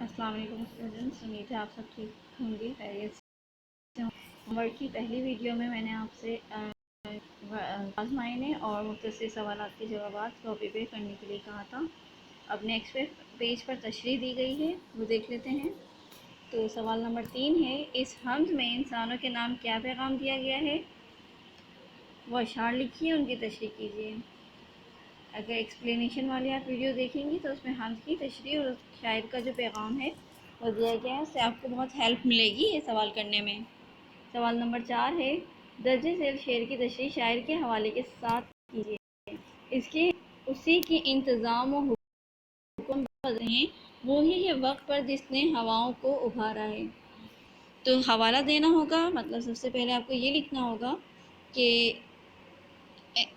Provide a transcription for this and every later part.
السلام علیکم اسٹوڈنٹس، امید ہے آپ سب ٹھیک ہوں گے، خیریت سے ہوں۔ ہوم ورک کی پہلی ویڈیو میں نے آپ سے آزمائنے اور مختصر سوالات کے جوابات کاپی پہ کرنے کے لیے کہا تھا۔ اب نیکسٹ پیج پر تشریح دی گئی ہے، وہ دیکھ لیتے ہیں۔ تو سوال نمبر 3 ہے، اس حمد میں انسانوں کے نام کیا پیغام دیا گیا ہے؟ وہ اشعار لکھیے، ان کی تشریح کیجیے۔ اگر ایکسپلینیشن والی آپ ویڈیو دیکھیں گی تو اس میں حمد کی تشریح اور شاعر کا جو پیغام ہے وہ دیا گیا ہے، اس سے آپ کو بہت ہیلپ ملے گی یہ سوال کرنے میں۔ سوال نمبر 4 ہے، درج ذیل شعر کی تشریح شاعر کے حوالے کے ساتھ کیجیے۔ اسی کی انتظام و حکم بدلے ہیں، وہی ہے وقت پر جس نے ہواؤں کو ابھارا ہے۔ تو حوالہ دینا ہوگا، مطلب سب سے پہلے آپ کو یہ لکھنا ہوگا کہ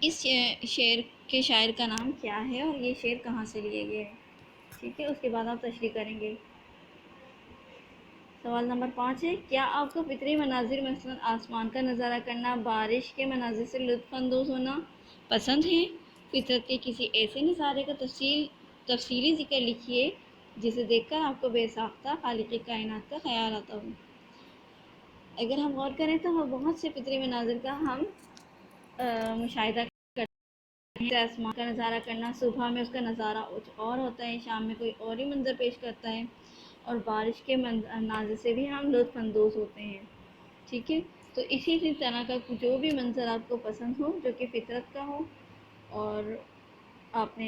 اس شعر کے شاعر کا نام کیا ہے اور یہ شعر کہاں سے لیے گئے ہیں، ٹھیک ہے۔ اس کے بعد آپ تشریح کریں گے۔ سوال نمبر 5 ہے، کیا آپ کو فطری مناظر مثلا آسمان کا نظارہ کرنا، بارش کے مناظر سے لطف اندوز ہونا پسند ہے؟ فطرت کے کسی ایسے نظارے کا تفصیلی ذکر لکھیے جسے دیکھ کر آپ کو بے ساختہ خالق کائنات کا خیال آتا ہو۔ اگر ہم غور کریں تو بہت سے فطری مناظر کا ہم مشاہدہ آسمان کا نظارہ کرنا، صبح میں اس کا نظارہ اور ہوتا ہے، شام میں کوئی اور ہی منظر پیش کرتا ہے، اور بارش کے مناظر سے بھی ہم لطف اندوز ہوتے ہیں، ٹھیک ہے۔ تو اسی طرح کا جو بھی منظر آپ کو پسند ہو، جو کہ فطرت کا ہو اور آپ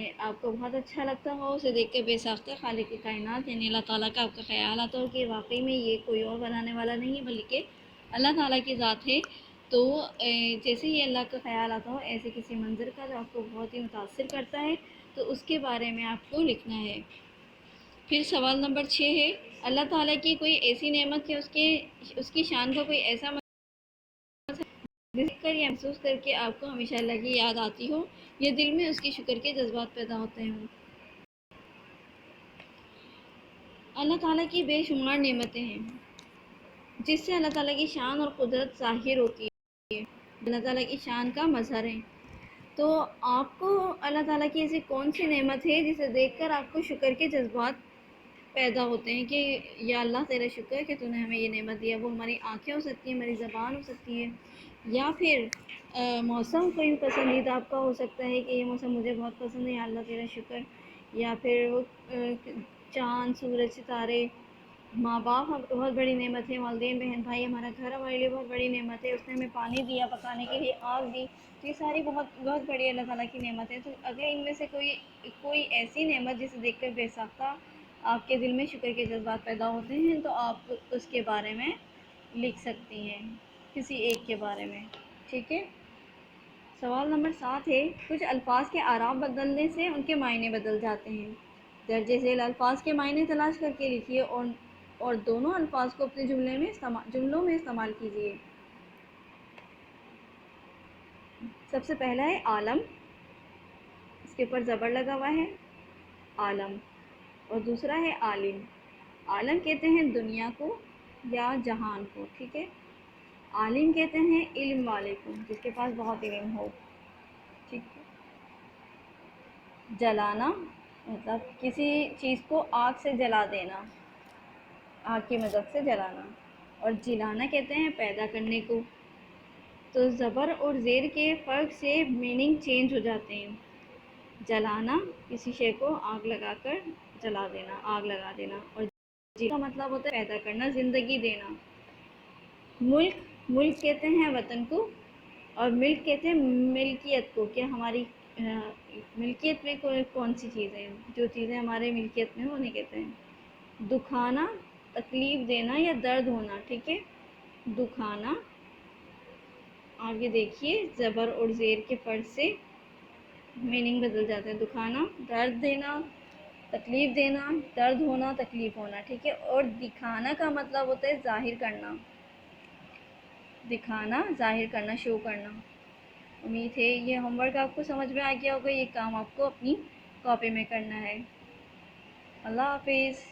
کو بہت اچھا لگتا ہو، اسے دیکھ کے بے ساختہ خالق کائنات یعنی اللہ تعالیٰ کا آپ کا خیال آتا ہو کہ واقعی میں یہ کوئی اور بنانے والا نہیں ہے بلکہ اللہ تعالیٰ کی ذات ہے، تو جیسے ہی اللہ کا خیال آتا ہو ایسے کسی منظر کا جو آپ کو بہت ہی متاثر کرتا ہے تو اس کے بارے میں آپ کو لکھنا ہے۔ پھر سوال نمبر 6 ہے، اللہ تعالیٰ کی کوئی ایسی نعمت یا اس کی شان کا کوئی ایسا دیکھ کر یا محسوس کر کے آپ کو ہمیشہ اللہ کی یاد آتی ہو یا دل میں اس کی شکر کے جذبات پیدا ہوتے ہوں۔ اللہ تعالیٰ کی بے شمار نعمتیں ہیں جس سے اللہ تعالیٰ کی شان اور قدرت ظاہر ہوتی ہے، اللہ تعالیٰ کی شان کا مظہر ہے۔ تو آپ کو اللہ تعالیٰ کی ایسی کون سی نعمت ہے جسے دیکھ کر آپ کو شکر کے جذبات پیدا ہوتے ہیں کہ یا اللہ تیرا شکر کہ تو نے ہمیں یہ نعمت دیا؟ وہ ہماری آنکھیں ہو سکتی ہیں، ہماری زبان ہو سکتی ہے، یا پھر موسم کوئی پسندیدہ آپ کا ہو سکتا ہے کہ یہ موسم مجھے بہت پسند ہے، یا اللہ تیرا شکر، یا پھر وہ چاند، سورج، ستارے، ماں باپ بہت بڑی نعمت ہے، والدین، بہن بھائی، ہمارا گھر ہمارے لیے بہت بڑی نعمت ہے، اس نے ہمیں پانی دیا، پکانے کے لیے آگ دی، تو یہ ساری بہت بہت بڑی اللہ تعالیٰ کی نعمت ہے۔ تو اگر ان میں سے کوئی ایسی نعمت جسے دیکھ کر بے ساختہ آپ کے دل میں شکر کے جذبات پیدا ہوتے ہیں تو آپ اس کے بارے میں لکھ سکتی ہیں، کسی ایک کے بارے میں، ٹھیک ہے۔ سوال نمبر 7 ہے، کچھ الفاظ کے اعراب بدلنے سے ان کے معنی بدل جاتے ہیں۔ درج ذیل الفاظ کے معنی تلاش کر کے لکھیے اور دونوں الفاظ کو اپنے جملوں میں استعمال کیجیے۔ سب سے پہلا ہے عالم، اس کے اوپر زبر لگا ہوا ہے، عالم، اور دوسرا ہے عالم۔ عالم کہتے ہیں دنیا کو یا جہان کو، ٹھیک ہے۔ عالم کہتے ہیں علم والے کو، جس کے پاس بہت علم ہو، ٹھیک ہے۔ جلانا مطلب کسی چیز کو آگ سے جلا دینا، آگ کی مدد سے جلانا، اور جلانا کہتے ہیں پیدا کرنے کو۔ تو زبر اور زیر کے فرق سے میننگ چینج ہو جاتے ہیں۔ جلانا کسی شے کو آگ لگا کر جلا دینا، آگ لگا دینا، اور جی کا مطلب ہوتا ہے پیدا کرنا، زندگی دینا۔ ملک کہتے ہیں وطن کو، اور ملک کہتے ہیں ملکیت کو، کہ ہماری ملکیت میں کون سی چیزیں، جو چیزیں ہمارے ملکیت میں انہیں کہتے ہیں۔ دکھانا تکلیف دینا یا درد ہونا، ٹھیک ہے۔ دکھانا، آگے دیکھیے زبر اور زیر کے فرق سے میننگ بدل جاتا ہے۔ دکھانا درد دینا، تکلیف دینا، درد ہونا، تکلیف ہونا، ٹھیک ہے۔ اور دکھانا کا مطلب ہوتا ہے ظاہر کرنا، دکھانا ظاہر کرنا، شو کرنا۔ امید ہے یہ ہوم ورک آپ کو سمجھ میں آ گیا ہوگا، یہ کام آپ کو اپنی کاپی میں کرنا ہے۔ اللہ حافظ۔